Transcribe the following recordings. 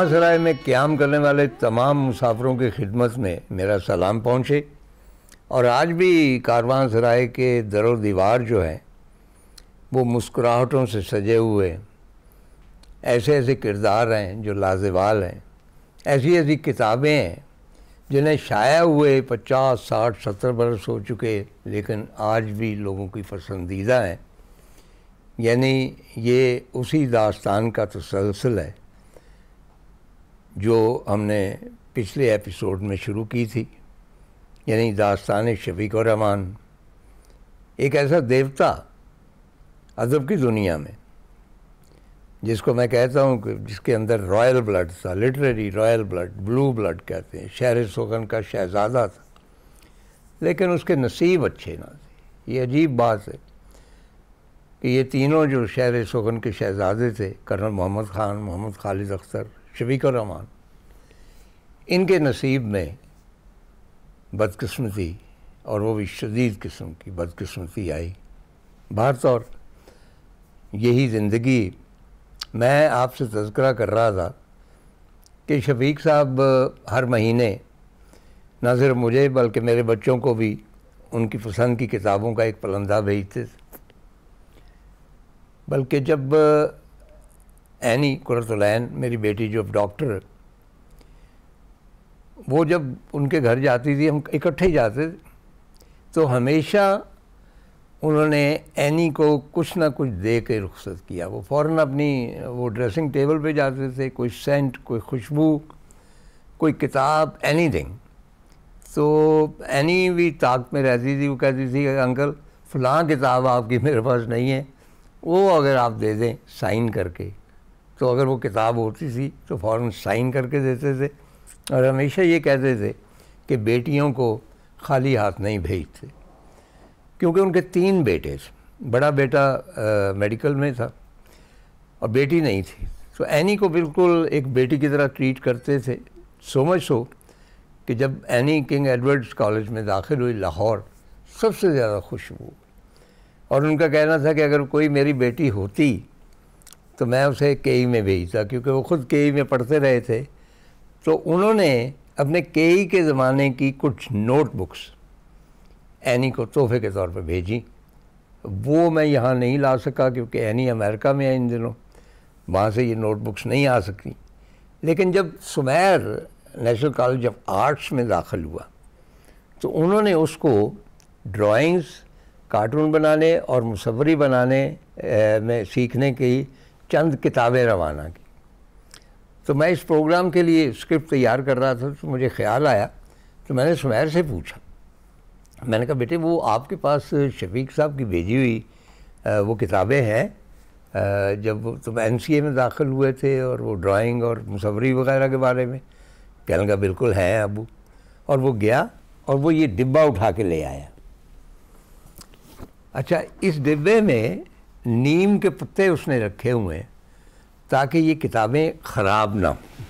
کارواں سرائے میں قیام کرنے والے تمام مسافروں کی خدمت میں میرا سلام پہنچے، اور آج بھی کارواں سرائے کے در و دیوار جو ہیں وہ مسکراہٹوں سے سجے ہوئے، ایسے ایسے کردار ہیں جو لازوال ہیں، ایسی ایسی کتابیں ہیں جنہیں شائع ہوئے 50 60 70 برس ہو چکے لیکن آج بھی لوگوں کی پسندیدہ ہیں۔ یعنی یہ اسی داستان کا تسلسل ہے جو ہم نے پچھلے ایپیسوڈ میں شروع کی تھی، یعنی داستان شفیق الرحمن، ایک ایسا دیوتا ادب کی دنیا میں جس کو میں کہتا ہوں کہ جس کے اندر رائل بلڈ تھا، لٹریری رائل بلڈ، بلو بلڈ کہتے ہیں، شہر سخن کا شہزادہ تھا، لیکن اس کے نصیب اچھے نہ تھے۔ یہ عجیب بات ہے کہ یہ تینوں جو شہر سخن کے شہزادے تھے، کرنل محمد خان، محمد خالد اختر، شفیق الرحمن، ان کے نصیب میں بدقسمتی، اور وہ بھی شدید قسم کی بدقسمتی آئی۔ بہر طور یہی زندگی۔ میں آپ سے تذکرہ کر رہا تھا کہ شفیق صاحب ہر مہینے نہ صرف مجھے بلکہ میرے بچوں کو بھی ان کی پسند کی کتابوں کا ایک پلندہ بھیجتے تھے، بلکہ جب اینی قرۃ العین میری بیٹی جو ڈاکٹر، وہ جب ان کے گھر جاتی تھی، ہم اکٹھے ہی جاتے تھے، تو ہمیشہ انہوں نے اینی کو کچھ نہ کچھ دے کے رخصت کیا۔ وہ فوراً اپنی وہ ڈریسنگ ٹیبل پہ جاتے تھے، کوئی سینٹ، کوئی خوشبو، کوئی کتاب، اینی تھنگ۔ تو اینی بھی طاقت میں رہتی تھی، وہ کہتی تھی کہ انکل فلاں کتاب آپ کی میرے پاس نہیں ہے، وہ اگر آپ دے دیں سائن کر کے، تو اگر وہ کتاب ہوتی تھی تو فوراً سائن کر کے دیتے تھے، اور ہمیشہ یہ کہتے تھے کہ بیٹیوں کو خالی ہاتھ نہیں بھیجتے، کیونکہ ان کے 3 بیٹے تھے۔ بڑا بیٹا میڈیکل میں تھا اور بیٹی نہیں تھی، تو اینی کو بالکل ایک بیٹی کی طرح ٹریٹ کرتے تھے، سو مچ سو کہ جب اینی کنگ ایڈورڈز کالج میں داخل ہوئی لاہور، سب سے زیادہ خوش ہوئی، اور ان کا کہنا تھا کہ اگر کوئی میری بیٹی ہوتی تو میں اسے کے ای میں بھیجتا، کیونکہ وہ خود کے ای میں پڑھتے رہے تھے۔ تو انہوں نے اپنے کے ای کے زمانے کی کچھ نوٹ بکس اینی کو تحفے کے طور پہ بھیجی۔ وہ میں یہاں نہیں لا سکا کیونکہ اینی امریکہ میں ہے ان دنوں، وہاں سے یہ نوٹ بکس نہیں آ سکتی، لیکن جب سمیر نیشنل کالج آف آرٹس میں داخل ہوا تو انہوں نے اس کو ڈرائنگز، کارٹون بنانے اور مصوری بنانے میں سیکھنے کی چند کتابیں روانہ کی۔ تو میں اس پروگرام کے لیے اسکرپٹ تیار کر رہا تھا، تو مجھے خیال آیا، تو میں نے سمیر سے پوچھا، میں نے کہا بیٹے وہ آپ کے پاس شفیق صاحب کی بھیجی ہوئی وہ کتابیں ہیں جب تم این سی اے میں داخل ہوئے تھے، اور وہ ڈرائنگ اور مصوری وغیرہ کے بارے میں؟ کہنے لگا بالکل ہیں ابو، اور وہ گیا اور وہ یہ ڈبہ اٹھا کے لے آیا۔ اچھا، اس ڈبے میں نیم کے پتے اس نے رکھے ہوئے ہیں تاکہ یہ کتابیں خراب نہ ہوں،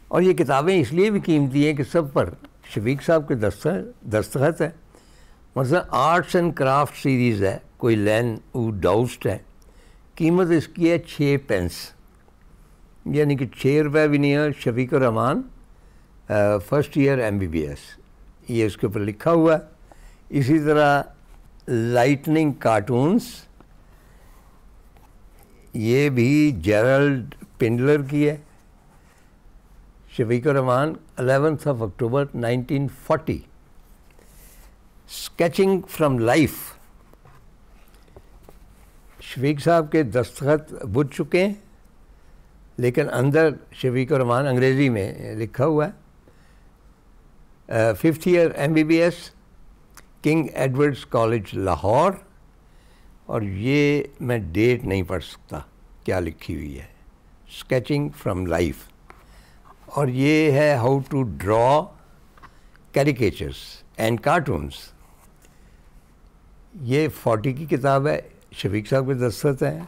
اور یہ کتابیں اس لیے بھی قیمتی ہیں کہ سب پر شفیق صاحب کے دستخط ہے۔ مثلا آرٹس اینڈ کرافٹ سیریز ہے، کوئی لین او ڈاؤسٹ ہے، قیمت اس کی ہے 6 پینس، یعنی کہ 6 روپے بھی نہیں ہے۔ شفیق الرحمن فرسٹ ایئر MBBS، یہ اس کے اوپر لکھا ہوا ہے۔ اسی طرح لائٹننگ کارٹونز، یہ بھی جیرلڈ پنڈلر کی ہے۔ شفیق الرحمن 11 اکتوبر 1940۔ اسکیچنگ فرام لائف، شفیق صاحب کے دستخط بجھ چکے ہیں لیکن اندر شفیق الرحمن انگریزی میں لکھا ہوا ہے۔ 5th year MBBS، King Edward's College Lahore, اور یہ میں ڈیٹ نہیں پڑھ سکتا کیا لکھی ہوئی ہے، اسکیچنگ فرام لائف۔ اور یہ ہے how to draw caricatures and cartoons, یہ 40 کی کتاب ہے، شفیق صاحب کے دستخط ہیں۔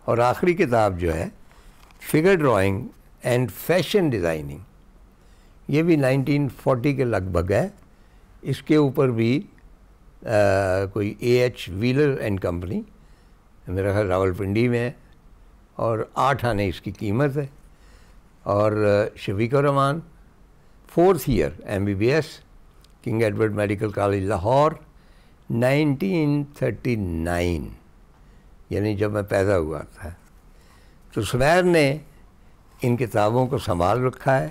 اور آخری کتاب جو ہے figure drawing and fashion designing, یہ بھی 1940 کے لگ بھگ ہے۔ اس کے اوپر بھی کوئی AH ویلر اینڈ کمپنی، میرا خیال راولپنڈی میں ہے، اور 8 آنے اس کی قیمت ہے۔ اور Shafiq Ur Rahman 4th year MBBS King Edward Medical College Lahore 1939، یعنی جب میں پیدا ہوا تھا. تو سمیر نے ان کتابوں کو سنبھال رکھا ہے،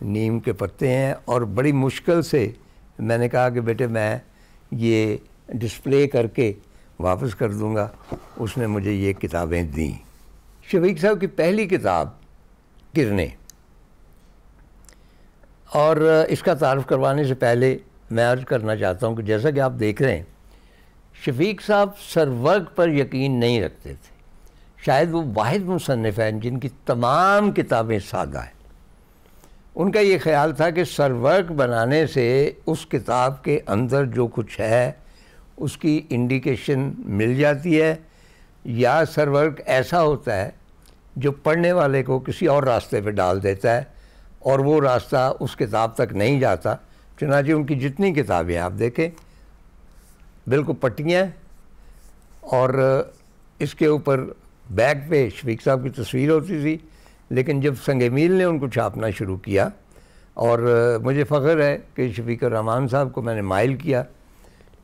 نیم کے پتے ہیں، اور بڑی مشکل سے میں نے کہا کہ بیٹے میں یہ ڈسپلے کر کے واپس کر دوں گا. اس نے مجھے یہ کتابیں دیں. شفیق صاحب کی پہلی کتاب کرنیں، اور اس کا تعارف کروانے سے پہلے میں عرض کرنا چاہتا ہوں کہ جیسا کہ آپ دیکھ رہے ہیں شفیق صاحب سرورگ پر یقین نہیں رکھتے تھے. شاید وہ واحد مصنف ہیں جن کی تمام کتابیں سادہ ہیں. ان کا یہ خیال تھا کہ سرورگ بنانے سے اس کتاب کے اندر جو کچھ ہے اس کی انڈیکیشن مل جاتی ہے، یا سرورگ ایسا ہوتا ہے جو پڑھنے والے کو کسی اور راستے پہ ڈال دیتا ہے اور وہ راستہ اس کتاب تک نہیں جاتا. چنانچہ ان کی جتنی کتابیں آپ دیکھیں بالکل پٹیاں، اور اس کے اوپر بیک پہ شفیق صاحب کی تصویر ہوتی تھی. لیکن جب سنگ میل نے ان کو چھاپنا شروع کیا، اور مجھے فخر ہے کہ شفیق الرحمان صاحب کو میں نے مائل کیا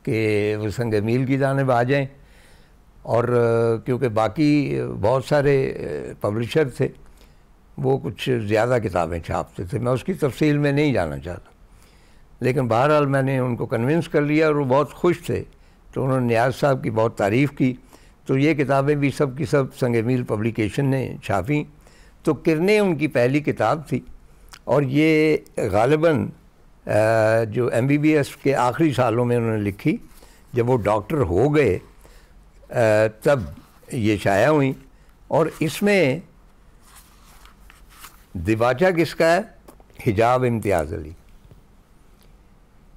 کہ وہ سنگ میل کی جانب آ جائیں، اور کیونکہ باقی بہت سارے پبلشر تھے وہ کچھ زیادہ کتابیں چھاپتے تھے. میں اس کی تفصیل میں نہیں جانا چاہتا، لیکن بہرحال میں نے ان کو کنونس کر لیا اور وہ بہت خوش تھے. تو انہوں نے نیاز صاحب کی بہت تعریف کی. تو یہ کتابیں بھی سب کی سب سنگ میل پبلیکیشن نے چھاپیں. تو کرنیں ان کی پہلی کتاب تھی، اور یہ غالباً جو MBBS کے آخری سالوں میں انہوں نے لکھی. جب وہ ڈاکٹر ہو گئے تب یہ شائع ہوئیں. اور اس میں دیباچہ کس کا ہے؟ حجاب امتیاز علی.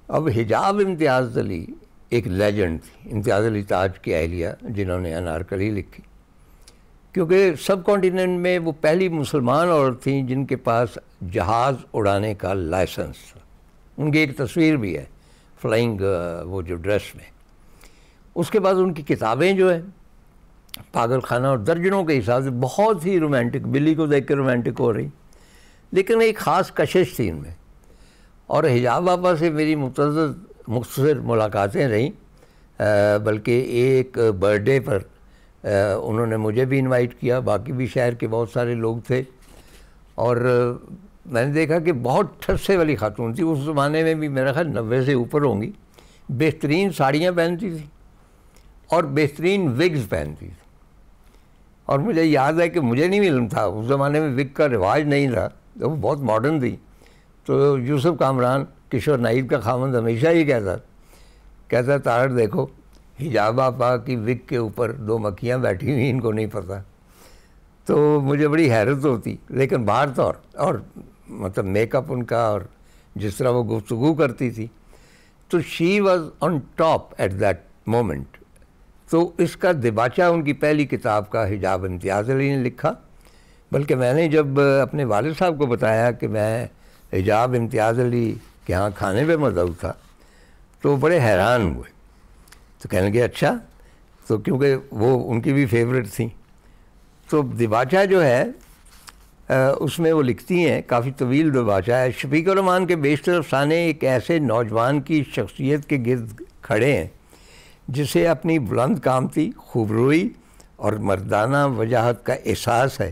اب حجاب امتیاز علی ایک لیجنڈ تھی، امتیاز علی تاج کی اہلیہ جنہوں نے انارکلی لکھی، کیونکہ سب کانٹیننٹ میں وہ پہلی مسلمان عورت تھیں جن کے پاس جہاز اڑانے کا لائسنس تھا. ان کی ایک تصویر بھی ہے فلائنگ وہ جو ڈریس میں. اس کے بعد ان کی کتابیں جو ہے پاگل خانہ اور درجنوں کے حساب سے بہت ہی رومانٹک، بلی کو دیکھ کے رومانٹک ہو رہی، لیکن ایک خاص کشش تھی ان میں. اور حجاب آپا سے میری مختصر ملاقاتیں رہیں، بلکہ ایک برتھ ڈے پر انہوں نے مجھے بھی انوائٹ کیا، باقی بھی شہر کے بہت سارے لوگ تھے. اور میں نے دیکھا کہ بہت ٹھسے والی خاتون تھی. اس زمانے میں بھی میرا خیال 90 سے اوپر ہوں گی. بہترین ساڑیاں پہنتی تھی اور بہترین وگز پہنتی تھی. اور مجھے یاد ہے کہ مجھے نہیں معلوم تھا، اس زمانے میں وگ کا رواج نہیں تھا، وہ بہت ماڈرن تھی. تو یوسف کامران کشور نائب کا خاوند ہمیشہ ہی کہتا تارڑ دیکھو حجاب آپا کی وگ کے اوپر 2 مکھیاں بیٹھی ہوئی، ان کو نہیں پتہ. تو مجھے بڑی حیرت ہوتی. لیکن باہر طور اور مطلب میک اپ ان کا اور جس طرح وہ گفتگو کرتی تھی، تو she was on top at that moment. تو اس کا دیباچہ ان کی پہلی کتاب کا حجاب امتیاز علی نے لکھا. بلکہ میں نے جب اپنے والد صاحب کو بتایا کہ میں حجاب امتیاز علی کے ہاں کھانے پہ مدعو تھا، تو بڑے حیران ہوئے. تو کہنے لگے اچھا، تو کیونکہ وہ ان کی بھی فیوریٹ تھیں. تو دیباچہ جو ہے اس میں وہ لکھتی ہیں، کافی طویل دیباچہ ہے. شفیق الرحمان کے بیشتر افسانے ایک ایسے نوجوان کی شخصیت کے گرد کھڑے ہیں جسے اپنی بلند قامتی، خوبروئی اور مردانہ وجاہت کا احساس ہے،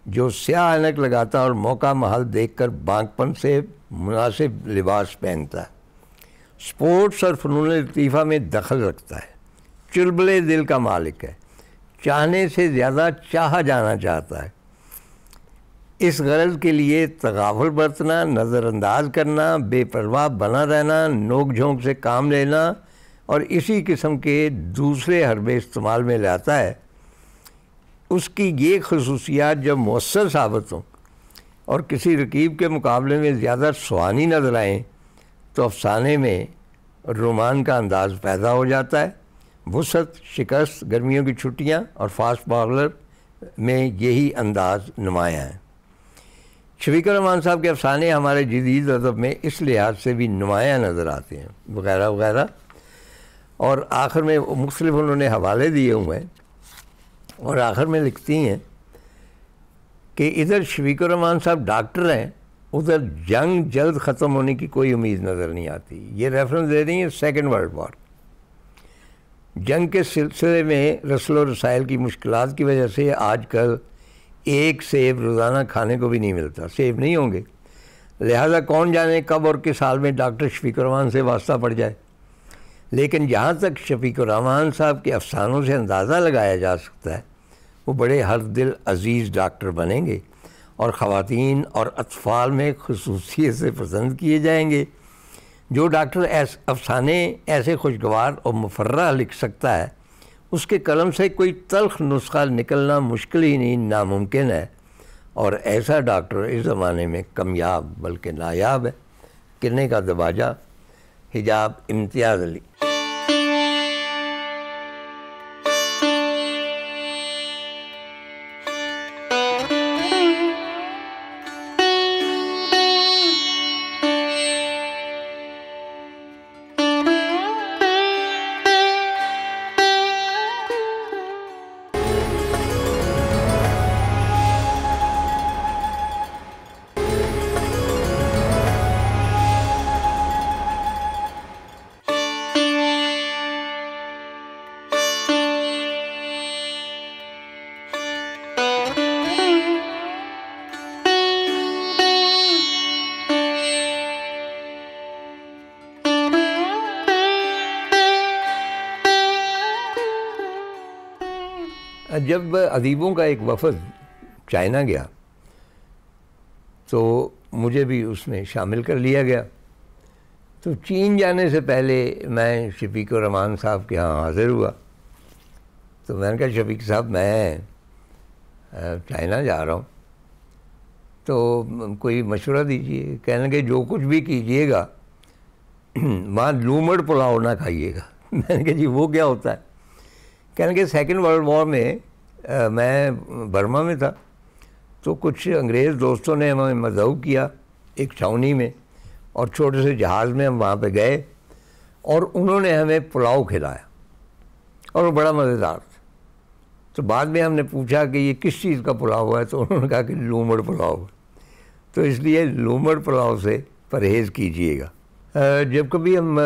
جو سیاہ عینک لگاتا اور موقع محل دیکھ کر بانکپن سے مناسب لباس پہنتا ہے، سپورٹس اور فنون لطیفہ میں دخل رکھتا ہے، چلبلے دل کا مالک ہے، چاہنے سے زیادہ چاہا جانا چاہتا ہے، اس غرض کے لیے تغافل برتنا، نظر انداز کرنا، بے پرواہ بنا رہنا، نوک جھونک سے کام لینا اور اسی قسم کے دوسرے حربے استعمال میں لاتا ہے. اس کی یہ خصوصیات جب مؤثر ثابت ہوں اور کسی رقیب کے مقابلے میں زیادہ سوانی نظر آئیں تو افسانے میں رومان کا انداز پیدا ہو جاتا ہے. وسعت، شکست، گرمیوں کی چھٹیاں اور فاسٹ بالر میں یہی انداز نمایاں ہے. شفیق الرحمان صاحب کے افسانے ہمارے جدید ادب میں اس لحاظ سے بھی نمایاں نظر آتے ہیں وغیرہ وغیرہ. اور آخر میں مختلف انہوں نے حوالے دیے ہوئے ہیں، اور آخر میں لکھتی ہیں کہ ادھر شفیق الرحمان صاحب ڈاکٹر ہیں، ادھر جنگ جلد ختم ہونے کی کوئی امید نظر نہیں آتی. یہ ریفرنس دے رہی ہیں سیکنڈ ورلڈ وار. جنگ کے سلسلے میں رسل و رسائل کی مشکلات کی وجہ سے آج کل ایک سیب روزانہ کھانے کو بھی نہیں ملتا، سیب نہیں ہوں گے. لہذا کون جانے کب اور کس حال میں ڈاکٹر شفیق الرحمان سے واسطہ پڑ جائے. لیکن جہاں تک شفیق الرحمان صاحب کے افسانوں سے اندازہ لگایا جا سکتا ہے، وہ بڑے ہر دل عزیز ڈاکٹر بنیں گے اور خواتین اور اطفال میں خصوصیت سے پسند کیے جائیں گے. جو ڈاکٹر افسانے ایسے خوشگوار اور مفرح لکھ سکتا ہے، اس کے قلم سے کوئی تلخ نسخہ نکلنا مشکل ہی نہیں، ناممکن ہے. اور ایسا ڈاکٹر اس زمانے میں کمیاب بلکہ نایاب ہے. کرنے کا دباجہ، حجاب امتیاز علی. جب ادیبوں کا ایک وفد چائنا گیا تو مجھے بھی اس میں شامل کر لیا گیا. تو چین جانے سے پہلے میں شفیق الرحمان صاحب کے ہاں حاضر ہوا. تو میں نے کہا شفیق صاحب میں چائنا جا رہا ہوں، تو کوئی مشورہ دیجیے. کہنے لگے جو کچھ بھی کیجیے گا وہاں لومڑ پلاؤ نہ کھائیے گا. میں نے کہا جی وہ کیا ہوتا ہے؟ کہنے لگے سیکنڈ ورلڈ وار میں میں برما میں تھا، تو کچھ انگریز دوستوں نے ہمیں مدعو کیا ایک چھاؤنی میں، اور چھوٹے سے جہاز میں ہم وہاں پہ گئے اور انہوں نے ہمیں پلاؤ کھلایا اور وہ بڑا مزیدار تھا. تو بعد میں ہم نے پوچھا کہ یہ کس چیز کا پلاؤ ہے، تو انہوں نے کہا کہ لومڑ پلاؤ ہے. تو اس لیے لومڑ پلاؤ سے پرہیز کیجیے گا. جب کبھی ہم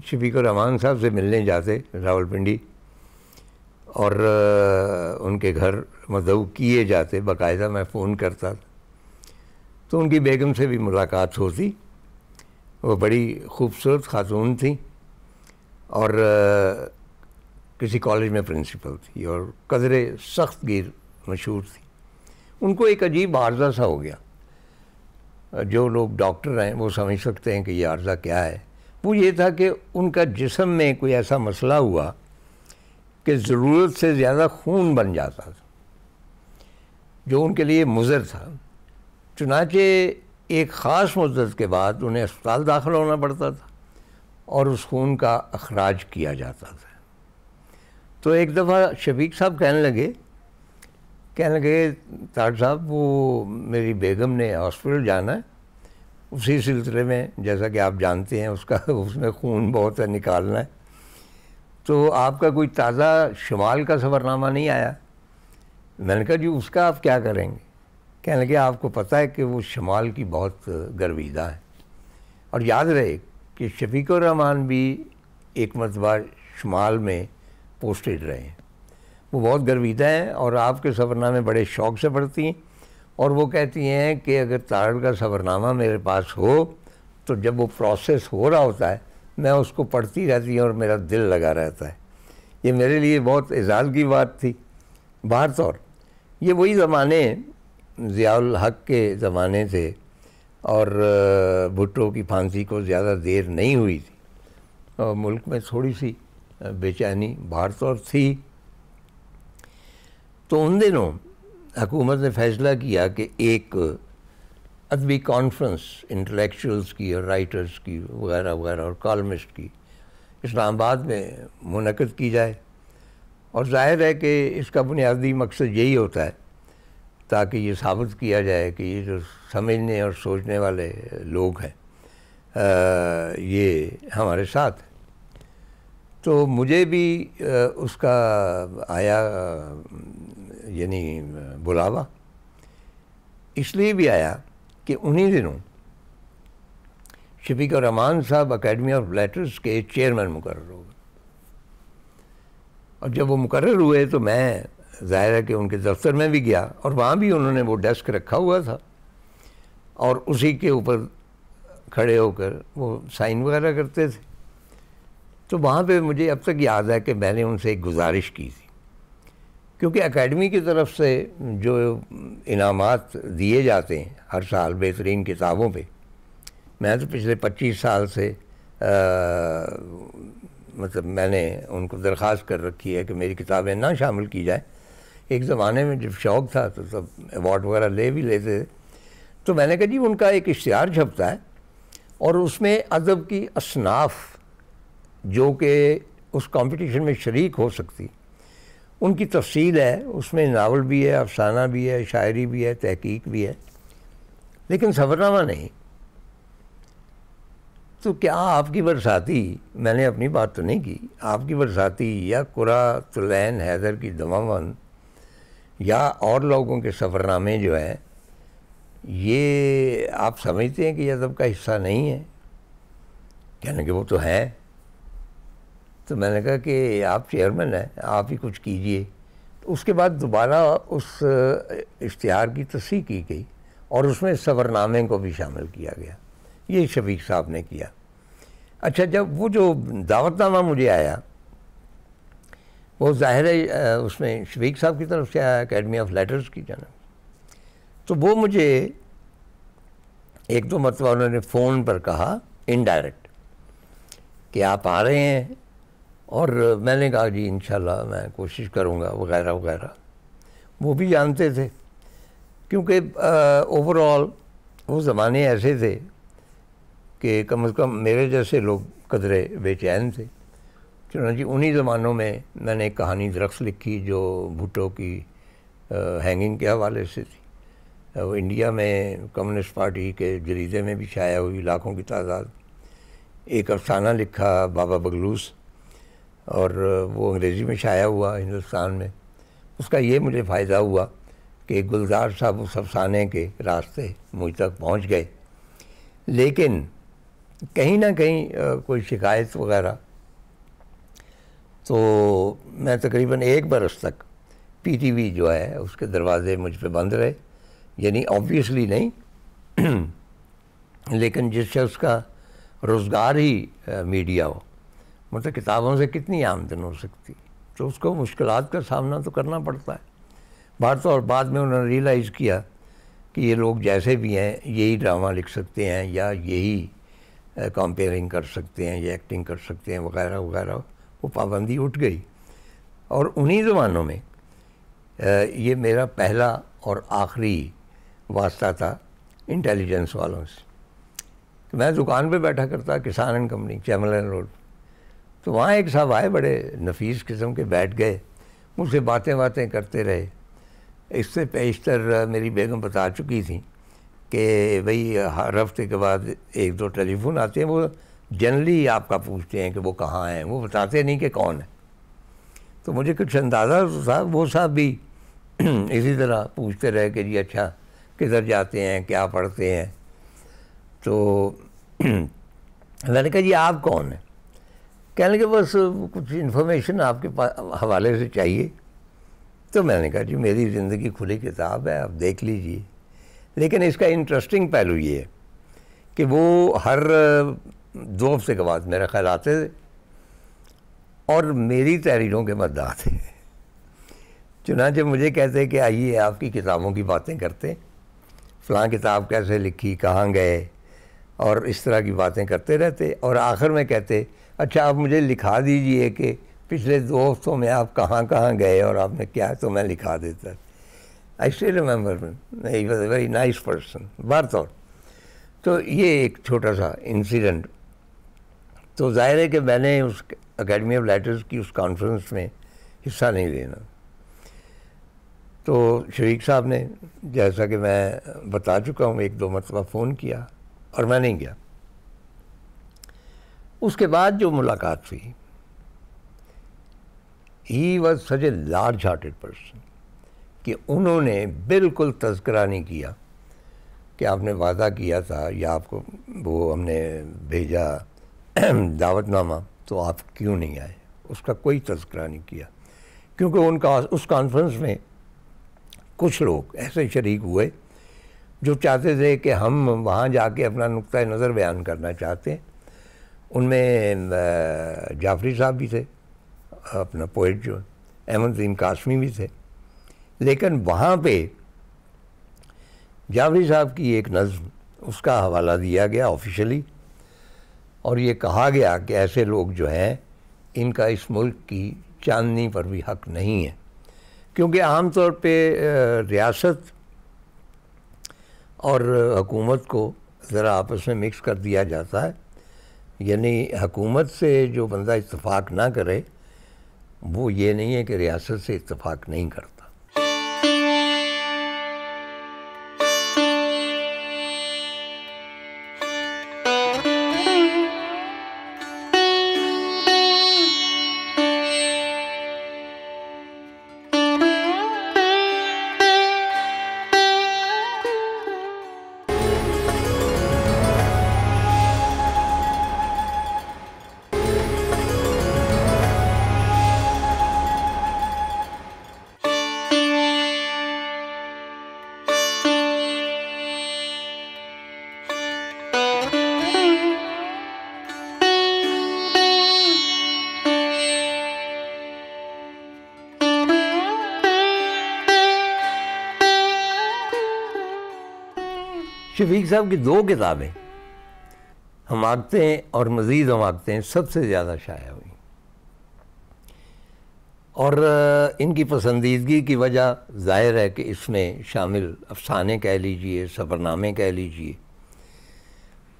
شفیق الرحمان صاحب سے ملنے جاتے راولپنڈی اور ان کے گھر مدعو کیے جاتے، باقاعدہ میں فون کرتا تھا، تو ان کی بیگم سے بھی ملاقات ہوتی. وہ بڑی خوبصورت خاتون تھیں اور کسی کالج میں پرنسپل تھی اور قدرے سخت گیر مشہور تھی. ان کو ایک عجیب عارضہ سا ہو گیا. جو لوگ ڈاکٹر ہیں وہ سمجھ سکتے ہیں کہ یہ عارضہ کیا ہے. وہ یہ تھا کہ ان کا جسم میں کوئی ایسا مسئلہ ہوا کہ ضرورت سے زیادہ خون بن جاتا تھا، جو ان کے لیے مضر تھا. چنانچہ ایک خاص مدت کے بعد انہیں اسپتال داخل ہونا پڑتا تھا اور اس خون کا اخراج کیا جاتا تھا. تو ایک دفعہ شفیق صاحب کہنے لگے طاہر صاحب وہ میری بیگم نے ہاسپٹل جانا ہے، اسی سلسلے میں جیسا کہ آپ جانتے ہیں اس میں خون بہت ہے، نکالنا ہے. تو آپ کا کوئی تازہ شمال کا سفر نامہ نہیں آیا؟ میں نے کہا جی اس کا آپ کیا کریں گے؟ کہنے لگے آپ کو پتہ ہے کہ وہ شمال کی بہت گرویدہ ہے. اور یاد رہے کہ شفیق الرحمان بھی ایک مرتبہ شمال میں پوسٹڈ رہے ہیں. وہ بہت گرویدہ ہیں اور آپ کے سفر نامے بڑے شوق سے پڑھتی ہیں، اور وہ کہتی ہیں کہ اگر طاہر کا سفر نامہ میرے پاس ہو تو جب وہ پروسیس ہو رہا ہوتا ہے میں اس کو پڑھتی رہتی ہوں اور میرا دل لگا رہتا ہے. یہ میرے لیے بہت اعزاز کی بات تھی. بہر طور یہ وہی زمانے ضیاء الحق کے زمانے تھے اور بھٹو کی پھانسی کو زیادہ دیر نہیں ہوئی تھی اور ملک میں تھوڑی سی بے چینی بہر طور تھی. تو ان دنوں حکومت نے فیصلہ کیا کہ ایک ادبی کانفرنس انٹلیکچوئلس کی اور رائٹرز کی وغیرہ وغیرہ اور کالمسٹ کی اسلام آباد میں منعقد کی جائے. اور ظاہر ہے کہ اس کا بنیادی مقصد یہی ہوتا ہے تاکہ یہ ثابت کیا جائے کہ یہ جو سمجھنے اور سوچنے والے لوگ ہیں یہ ہمارے ساتھ ہیں. تو مجھے بھی اس کا آیا یعنی بلاوا. اس لیے بھی آیا کہ انہی دنوں شفیق الرحمان صاحب اکیڈمی آف لیٹرز کے چیئرمین مقرر ہو گئے، اور جب وہ مقرر ہوئے تو میں ظاہر ہے کہ ان کے دفتر میں بھی گیا، اور وہاں بھی انہوں نے وہ ڈیسک رکھا ہوا تھا، اور اسی کے اوپر کھڑے ہو کر وہ سائن وغیرہ کرتے تھے۔ تو وہاں پہ مجھے اب تک یاد ہے کہ میں نے ان سے ایک گزارش کی تھی، کیونکہ اکیڈمی کی طرف سے جو انعامات دیے جاتے ہیں ہر سال بہترین کتابوں پہ، میں تو پچھلے 25 سال سے مطلب میں نے ان کو درخواست کر رکھی ہے کہ میری کتابیں نہ شامل کی جائیں۔ ایک زمانے میں جب شوق تھا تو تب ایوارڈ وغیرہ لے بھی لیتے تھے، تو میں نے کہا جی ان کا ایک اشتہار چھپتا ہے، اور اس میں ادب کی اصناف جو کہ اس کمپٹیشن میں شریک ہو سکتی ان کی تفصیل ہے، اس میں ناول بھی ہے، افسانہ بھی ہے، شاعری بھی ہے، تحقیق بھی ہے، لیکن سفرنامہ نہیں۔ تو کیا آپ کی برساتی، میں نے اپنی بات تو نہیں کی، آپ کی برساتی یا قرۃ العین حیدر کی دماوند یا اور لوگوں کے سفرنامے جو ہیں، یہ آپ سمجھتے ہیں کہ یہ ادب کا حصہ نہیں ہے؟ کہنے کہ وہ تو ہیں۔ تو میں نے کہا کہ آپ چیئرمین ہیں، آپ ہی کچھ کیجئے۔ تو اس کے بعد دوبارہ اس اشتہار کی تصحیح کی گئی، اور اس میں سفرنامے کو بھی شامل کیا گیا۔ یہ شفیق صاحب نے کیا۔ اچھا، جب وہ جو دعوت نامہ مجھے آیا، وہ ظاہر ہے اس میں شفیق صاحب کی طرف سے آیا، اکیڈمی آف لیٹرز کی جانب، تو وہ مجھے ایک دو مرتبہ انہوں نے فون پر کہا انڈائریکٹ کہ آپ آ رہے ہیں، اور میں نے کہا جی انشاءاللہ میں کوشش کروں گا وغیرہ وغیرہ۔ وہ بھی جانتے تھے، کیونکہ اوور آل وہ زمانے ایسے تھے کہ کم از کم میرے جیسے لوگ قدرے بے چین تھے۔ چنانچہ انہی زمانوں میں میں نے ایک کہانی درخت لکھی جو بھٹو کی ہینگنگ کے حوالے سے تھی، وہ انڈیا میں کمیونسٹ پارٹی کے جریدے میں بھی شائع ہوئی، لاکھوں کی تعداد۔ ایک افسانہ لکھا بابا بغلوس، اور وہ انگریزی میں شائع ہوا ہندوستان میں۔ اس کا یہ مجھے فائدہ ہوا کہ گلزار صاحب اس افسانے کے راستے مجھ تک پہنچ گئے، لیکن کہیں نہ کہیں کوئی شکایت وغیرہ، تو میں تقریباً 1 برس تک پی ٹی وی جو ہے اس کے دروازے مجھ پہ بند رہے، یعنی آبویسلی نہیں لیکن جس شخص کا روزگار ہی میڈیا ہو، مطلب کتابوں سے کتنی آمدن ہو سکتی، تو اس کو مشکلات کا سامنا تو کرنا پڑتا ہے۔ اور بعد میں انہوں نے ریئلائز کیا کہ یہ لوگ جیسے بھی ہیں یہی ڈرامہ لکھ سکتے ہیں، یا یہی کمپیئرنگ کر سکتے ہیں، یا ایکٹنگ کر سکتے ہیں وغیرہ وغیرہ۔ وہ پابندی اٹھ گئی، اور انہی زمانوں میں یہ میرا پہلا اور آخری واسطہ تھا انٹیلیجنس والوں سے۔ میں دکان پہ بیٹھا کرتا کسان اینڈ کمپنی، چیملین روڈ، تو وہاں ایک صاحب آئے بڑے نفیس قسم کے، بیٹھ گئے، مجھ سے باتیں کرتے رہے۔ اس سے پیشتر میری بیگم بتا چکی تھیں کہ بھئی ہر ہفتے کے بعد 1-2 ٹیلی فون آتے ہیں، وہ جنرلی آپ کا پوچھتے ہیں کہ وہ کہاں ہیں، وہ بتاتے نہیں کہ کون ہے۔ تو مجھے کچھ اندازہ تھا، وہ صاحب بھی اسی طرح پوچھتے رہے کہ جی اچھا کدھر جاتے ہیں، کیا پڑھتے ہیں۔ تو میں نے کہا جی آپ کون ہیں؟ کہنے کہ بس کچھ انفارمیشن آپ کے حوالے سے چاہیے۔ تو میں نے کہا جی میری زندگی کھلی کتاب ہے، آپ دیکھ لیجئے۔ لیکن اس کا انٹرسٹنگ پہلو یہ ہے کہ وہ ہر 2 ہفتے کے بعد میرا خیال آتے تھے، اور میری تحریروں کے مداح تھے۔ چنانچہ مجھے کہتے کہ آئیے آپ کی کتابوں کی باتیں کرتے، فلاں کتاب کیسے لکھی، کہاں گئے، اور اس طرح کی باتیں کرتے رہتے، اور آخر میں کہتے اچھا آپ مجھے لکھا دیجئے کہ پچھلے 2 ہفتوں میں آپ کہاں کہاں گئے اور آپ نے کیا، تو میں لکھا دیتا۔ I still remember him. He was a very nice person. بہرطور تو یہ ایک چھوٹا سا انسیڈنٹ۔ تو ظاہر ہے کہ میں نے اس اکیڈمی آف لیٹرز کی اس کانفرنس میں حصہ نہیں لینا۔ تو شفیق صاحب نے، جیسا کہ میں بتا چکا ہوں، 1-2 مرتبہ فون کیا، اور میں نہیں گیا۔ اس کے بعد جو ملاقات ہوئی، he was such a large hearted person کہ انہوں نے بالکل تذکرہ نہیں کیا کہ آپ نے وعدہ کیا تھا یا آپ کو وہ ہم نے بھیجا دعوت نامہ تو آپ کیوں نہیں آئے، اس کا کوئی تذکرہ نہیں کیا، کیونکہ ان کا اس کانفرنس میں کچھ لوگ ایسے شریک ہوئے جو چاہتے تھے کہ ہم وہاں جا کے اپنا نقطۂ نظر بیان کرنا چاہتے ہیں۔ ان میں جعفری صاحب بھی تھے، اپنا پوئٹ جو احمد ندیم قاسمی بھی تھے، لیکن وہاں پہ جعفری صاحب کی ایک نظم اس کا حوالہ دیا گیا آفیشلی، اور یہ کہا گیا کہ ایسے لوگ جو ہیں ان کا اس ملک کی چاندنی پر بھی حق نہیں ہے، کیونکہ عام طور پہ ریاست اور حکومت کو ذرا آپس میں مکس کر دیا جاتا ہے، یعنی حکومت سے جو بندہ اتفاق نہ کرے وہ یہ نہیں ہے کہ ریاست سے اتفاق نہیں کرتا۔ شفیق صاحب کی دو کتابیں حماقتیں اور مزید حماقتیں سب سے زیادہ شائع ہوئیں، اور ان کی پسندیدگی کی وجہ ظاہر ہے کہ اس میں شامل افسانے کہہ لیجئے، سفرنامے کہہ لیجئے۔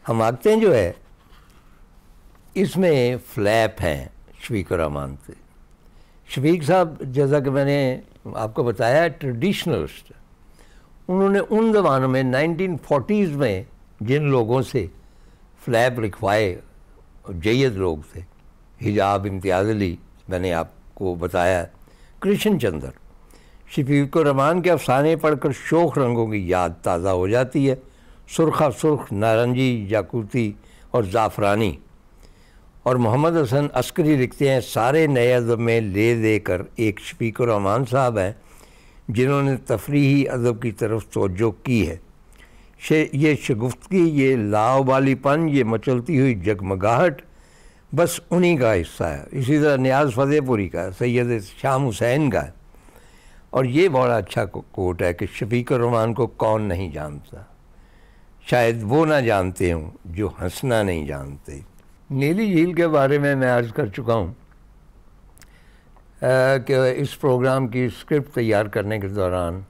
حماقتیں جو ہے اس میں فلیپ ہیں شفیق الرحمان سے۔ شفیق صاحب جیسا کہ میں نے آپ کو بتایا ٹریڈیشنلسٹ، انہوں نے ان زمانوں میں 1940s میں جن لوگوں سے فلیپ لکھوائے جید لوگ تھے، حجاب امتیاز علی میں نے آپ کو بتایا، کرشن چندر، شفیق الرحمان کے افسانے پڑھ کر شوخ رنگوں کی یاد تازہ ہو جاتی ہے، سرخہ سرخ، نارنجی، یاقوتی اور زعفرانی۔ اور محمد حسن عسکری لکھتے ہیں سارے نئے ادب میں لے دے کر ایک شفیق الرحمان صاحب ہیں جنہوں نے تفریحی ادب کی طرف توجہ کی ہے، یہ شگفتگی، یہ لاابالی پن، یہ مچلتی ہوئی جگمگاہٹ بس انہی کا حصہ ہے۔ اسی طرح نیاز فتح پوری کا، سید شام حسین کا ہے، اور یہ بڑا اچھا کوٹ ہے کہ شفیق الرحمان کو کون نہیں جانتا، شاید وہ نہ جانتے ہوں جو ہنسنا نہیں جانتے۔ نیلی جھیل کے بارے میں عرض کر چکا ہوں کہ اس پروگرام کی اسکرپٹ تیار کرنے کے دوران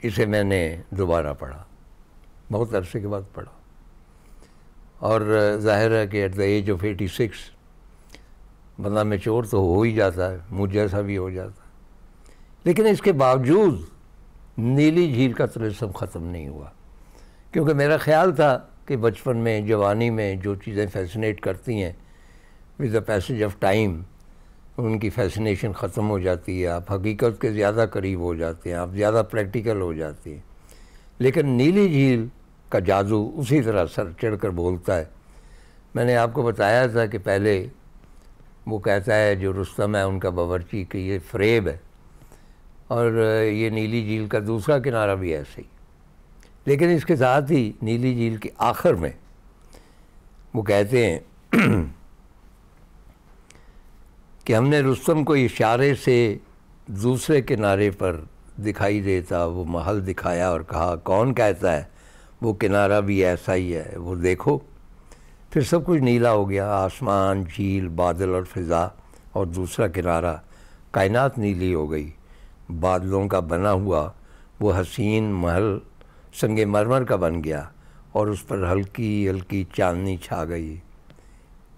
اسے میں نے دوبارہ پڑھا، بہت عرصے کے بعد پڑھا، اور ظاہر ہے کہ ایٹ دا ایج آف 86 بندہ میچور تو ہو ہی جاتا ہے، مجھ جیسا بھی ہو جاتا ہے، لیکن اس کے باوجود نیلی جھیل کا طلسم ختم نہیں ہوا، کیونکہ میرا خیال تھا کہ بچپن میں، جوانی میں جو چیزیں فیسنیٹ کرتی ہیں with the passage of time ان کی فیسنیشن ختم ہو جاتی ہے، آپ حقیقت کے زیادہ قریب ہو جاتے ہیں، آپ زیادہ پریکٹیکل ہو جاتے ہیں، لیکن نیلی جھیل کا جادو اسی طرح سر چڑھ کر بولتا ہے۔ میں نے آپ کو بتایا تھا کہ پہلے وہ کہتا ہے جو رستم ہے ان کا باورچی کہ یہ فریب ہے، اور یہ نیلی جھیل کا دوسرا کنارہ بھی ایسے ہی، لیکن اس کے ساتھ ہی نیلی جھیل کے آخر میں وہ کہتے ہیں کہ ہم نے رستم کو اشارے سے دوسرے کنارے پر دکھائی دیتا وہ محل دکھایا اور کہا کون کہتا ہے وہ کنارہ بھی ایسا ہی ہے، وہ دیکھو۔ پھر سب کچھ نیلا ہو گیا، آسمان، جھیل، بادل اور فضا، اور دوسرا کنارہ کائنات نیلی ہو گئی، بادلوں کا بنا ہوا وہ حسین محل سنگ مرمر کا بن گیا، اور اس پر ہلکی ہلکی چاندنی چھا گئی۔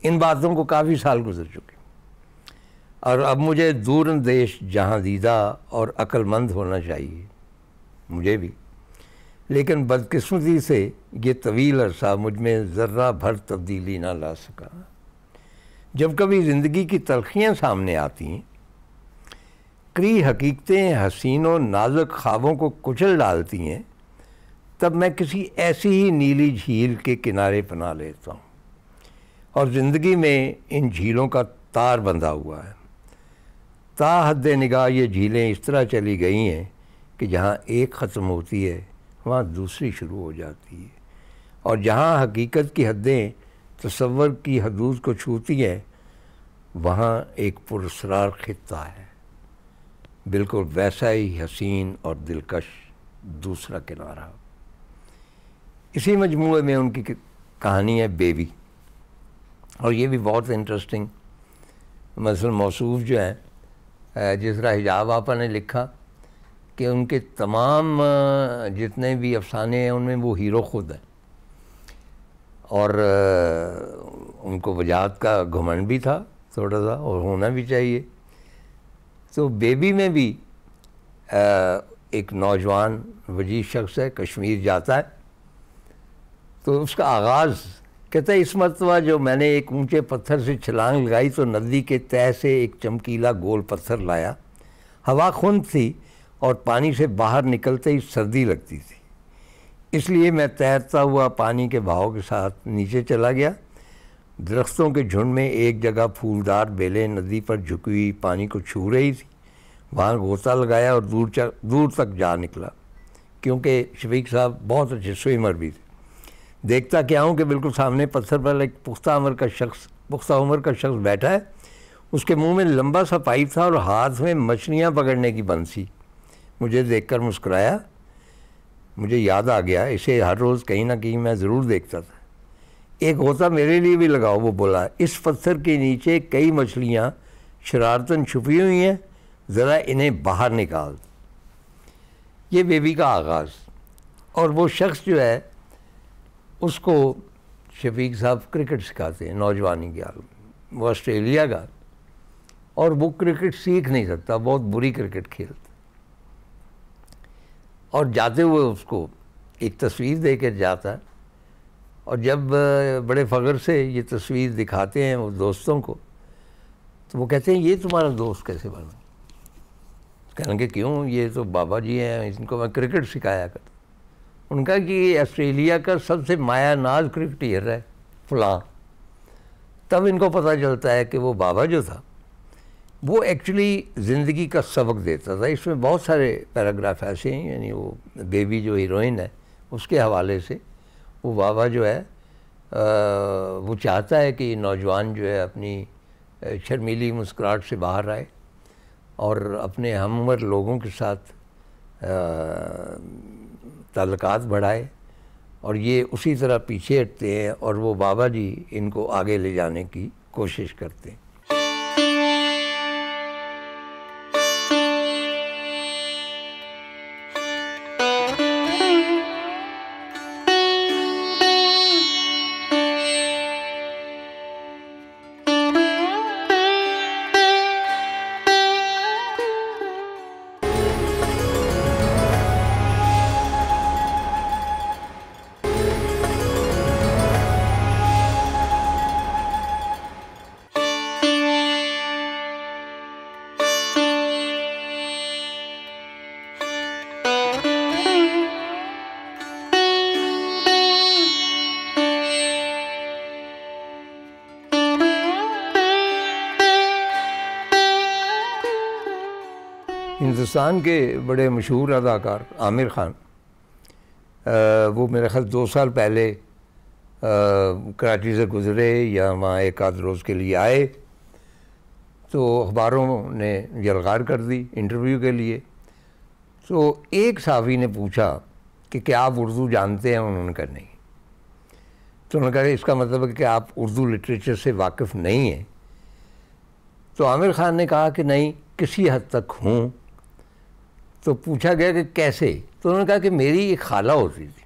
ان باتوں کو کافی سال گزر چکے، اور اب مجھے دور اندیش جہاں دیدہ اور عقل مند ہونا چاہیے، مجھے بھی، لیکن بدقسمتی سے یہ طویل عرصہ مجھ میں ذرہ بھر تبدیلی نہ لا سکا۔ جب کبھی زندگی کی تلخیاں سامنے آتی ہیں، کئی حقیقتیں حسین و نازک خوابوں کو کچل ڈالتی ہیں، تب میں کسی ایسی ہی نیلی جھیل کے کنارے پناہ لیتا ہوں، اور زندگی میں ان جھیلوں کا تار بندھا ہوا ہے۔ تا حد نگاہ یہ جھیلیں اس طرح چلی گئی ہیں کہ جہاں ایک ختم ہوتی ہے وہاں دوسری شروع ہو جاتی ہے، اور جہاں حقیقت کی حدیں تصور کی حدود کو چھوتی ہیں وہاں ایک پراسرار خطہ ہے، بالکل ویسا ہی حسین اور دلکش دوسرا کنارہ۔ اسی مجموعے میں ان کی کہانی ہے بیوی، اور یہ بھی بہت انٹرسٹنگ۔ مثلا موصوف جو ہیں، جس طرح حجاب آپا نے لکھا کہ ان کے تمام جتنے بھی افسانے ہیں ان میں وہ ہیرو خود ہیں، اور ان کو وجاہت کا گھمنڈ بھی تھا تھوڑا سا، اور ہونا بھی چاہیے۔ تو بیوی میں بھی ایک نوجوان وجیز شخص ہے، کشمیر جاتا ہے، تو اس کا آغاز کہتا ہے اس مرتبہ جو میں نے ایک اونچے پتھر سے چھلانگ لگائی تو ندی کے تہہ سے ایک چمکیلا گول پتھر لایا، ہوا خنک تھی اور پانی سے باہر نکلتے ہی سردی لگتی تھی، اس لیے میں تیرتا ہوا پانی کے بہاؤ کے ساتھ نیچے چلا گیا۔ درختوں کے جھنڈ میں ایک جگہ پھولدار بیلیں ندی پر جھکی ہوئی پانی کو چھو رہی تھی، وہاں غوطہ لگایا اور دور تک جا نکلا، کیونکہ شفیق صاحب بہت اچھے سوئمر بھی تھے۔ دیکھتا کیا ہوں کہ بالکل سامنے پتھر پر ایک پختہ عمر کا شخص بیٹھا ہے، اس کے منہ میں لمبا سا پائپ تھا اور ہاتھ میں مچھلیاں پکڑنے کی بنسی۔ مجھے دیکھ کر مسکرایا، مجھے یاد آ گیا اسے ہر روز کہیں نہ کہیں میں ضرور دیکھتا تھا۔ ایک غوطہ میرے لیے بھی لگاؤ، وہ بولا، اس پتھر کے نیچے کئی مچھلیاں شرارتاً چھپی ہوئی ہیں، ذرا انہیں باہر نکال۔ یہ بیوی کا آغاز، اور وہ شخص جو ہے اس کو شفیق صاحب کرکٹ سکھاتے ہیں نوجوانی کے حال میں، وہ آسٹریلیا کا، اور وہ کرکٹ سیکھ نہیں سکتا، بہت بری کرکٹ کھیلتا، اور جاتے ہوئے اس کو ایک تصویر دے کر جاتا ہے، اور جب بڑے فخر سے یہ تصویر دکھاتے ہیں وہ دوستوں کو تو وہ کہتے ہیں یہ تمہارا دوست کیسے بنا؟ کہیں گے کیوں، یہ تو بابا جی ہیں، ان کو میں کرکٹ سکھایا کرتا۔ ان کا کہ یہ آسٹریلیا کا سب سے مایا ناز کرکٹر ہے فلاں۔ تب ان کو پتہ چلتا ہے کہ وہ بابا جو تھا وہ ایکچولی زندگی کا سبق دیتا تھا۔ اس میں بہت سارے پیراگراف ایسے ہیں، یعنی وہ بیوی جو ہیروئن ہے اس کے حوالے سے وہ بابا جو ہے وہ چاہتا ہے کہ یہ نوجوان جو ہے اپنی شرمیلی مسکراہٹ سے باہر آئے اور اپنے ہم عمر لوگوں کے ساتھ تعلقات بڑھائے، اور یہ اسی طرح پیچھے ہٹتے ہیں اور وہ بابا جی ان کو آگے لے جانے کی کوشش کرتے ہیں۔ ہندوستان کے بڑے مشہور اداکار عامر خان، وہ میرے خیال 2 سال پہلے کراچی سے گزرے یا وہاں ایک آدھ روز کے لیے آئے، تو اخباروں نے یلغار کر دی انٹرویو کے لیے۔ تو ایک صحافی نے پوچھا کہ کیا آپ اردو جانتے ہیں؟ انہوں نے کہا نہیں۔ تو انہوں نے کہا کہ اس کا مطلب ہے کہ آپ اردو لٹریچر سے واقف نہیں ہیں؟ تو عامر خان نے کہا کہ نہیں، کسی حد تک ہوں۔ تو پوچھا گیا کہ کیسے؟ تو انہوں نے کہا کہ میری ایک خالہ ہوتی تھی،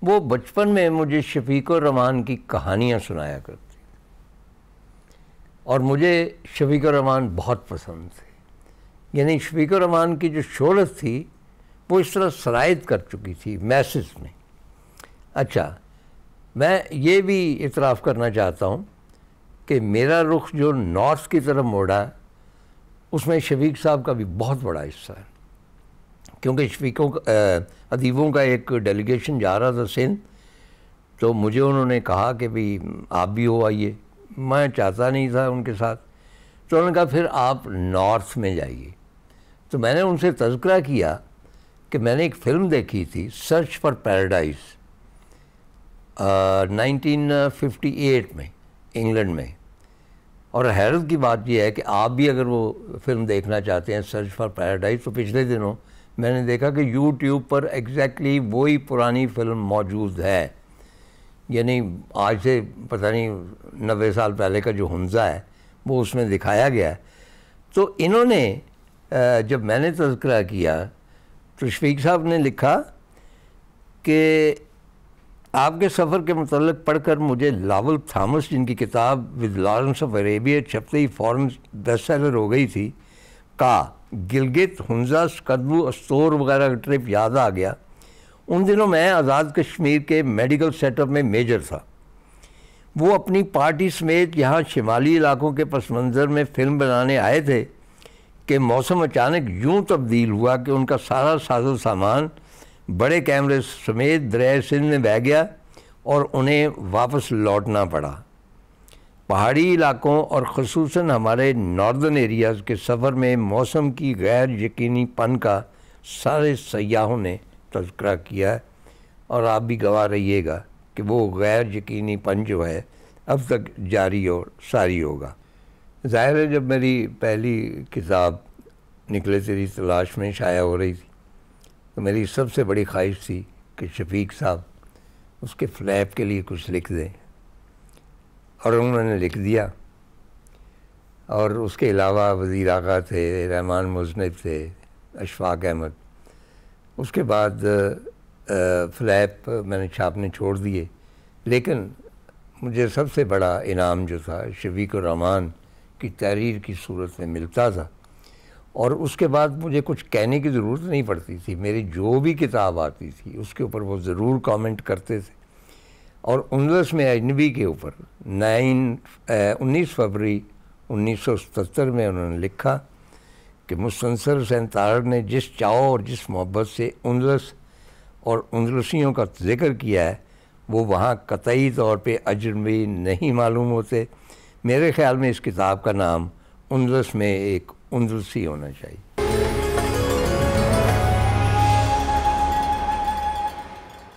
وہ بچپن میں مجھے شفیق الرحمان کی کہانیاں سنایا کرتی، اور مجھے شفیق الرحمان بہت پسند تھے۔ یعنی شفیق الرحمان کی جو شہرت تھی وہ اس طرح سرایت کر چکی تھی میسز میں۔ اچھا، میں یہ بھی اعتراف کرنا چاہتا ہوں کہ میرا رخ جو نارتھ کی طرف موڑا ہے اس میں شفیق صاحب کا بھی بہت بڑا حصہ ہے۔ کیونکہ شفیقوں ادیبوں کا ایک ڈیلیگیشن جا رہا تھا سندھ، تو مجھے انہوں نے کہا کہ بھئی آپ بھی ہو آئیے، میں چاہتا نہیں تھا ان کے ساتھ، تو انہوں نے کہا پھر آپ نارتھ میں جائیے۔ تو میں نے ان سے تذکرہ کیا کہ میں نے ایک فلم دیکھی تھی سرچ فار پیراڈائز 1958 میں انگلینڈ میں، اور حیرت کی بات یہ ہے کہ آپ بھی اگر وہ فلم دیکھنا چاہتے ہیں سرچ فار پیراڈائز، تو پچھلے دنوں میں نے دیکھا کہ یوٹیوب پر ایگزیکٹلی وہی پرانی فلم موجود ہے، یعنی آج سے پتہ نہیں 90 سال پہلے کا جو حمزہ ہے وہ اس میں دکھایا گیا ہے۔ تو انہوں نے جب میں نے تذکرہ کیا تو شفیق صاحب نے لکھا کہ آپ کے سفر کے متعلق پڑھ کر مجھے لاول تھامس، جن کی کتاب ود لارنس آف عربیہ چھپتے ہی فوراً بیسٹ سیلر ہو گئی تھی، کا گلگت، حنزہ، سکدو، استور وغیرہ کا ٹرپ یاد آ گیا۔ ان دنوں میں آزاد کشمیر کے میڈیکل سیٹ اپ میں میجر تھا۔ وہ اپنی پارٹی سمیت یہاں شمالی علاقوں کے پس منظر میں فلم بنانے آئے تھے کہ موسم اچانک یوں تبدیل ہوا کہ ان کا سارا ساز و سامان بڑے کیمرے سمیت دریائے سندھ میں بہہ گیا اور انہیں واپس لوٹنا پڑا۔ پہاڑی علاقوں اور خصوصاً ہمارے ناردرن ایریاز کے سفر میں موسم کی غیر یقینی پن کا سارے سیاحوں نے تذکرہ کیا ہے، اور آپ بھی گواہ رہیے گا کہ وہ غیر یقینی پن جو ہے اب تک جاری اور ساری ہوگا۔ ظاہر ہے جب میری پہلی کتاب نکلے تیری تلاش میں شائع ہو رہی تھی تو میری سب سے بڑی خواہش تھی کہ شفیق صاحب اس کے فلیپ کے لیے کچھ لکھ دیں، اور انہوں نے لکھ دیا۔ اور اس کے علاوہ وزیر آغا تھے، رحمان مذنب تھے، اشفاق احمد۔ اس کے بعد فلیپ میں نے چھاپنے چھوڑ دیے، لیکن مجھے سب سے بڑا انعام جو تھا شفیق الرحمان کی تحریر کی صورت میں ملتا تھا، اور اس کے بعد مجھے کچھ کہنے کی ضرورت نہیں پڑتی تھی، میری جو بھی کتاب آتی تھی اس کے اوپر وہ ضرور کامنٹ کرتے تھے۔ اور اندلس میں اجنبی کے اوپر 19 فروری 1977 میں انہوں نے لکھا کہ مستنصر حسین طاہر نے جس چاؤ اور جس محبت سے اندلس اور اندلسیوں کا ذکر کیا ہے وہ وہاں قطعی طور پہ اجنبی نہیں معلوم ہوتے۔ میرے خیال میں اس کتاب کا نام اندلس میں ایک اندلسی ہونا چاہیے۔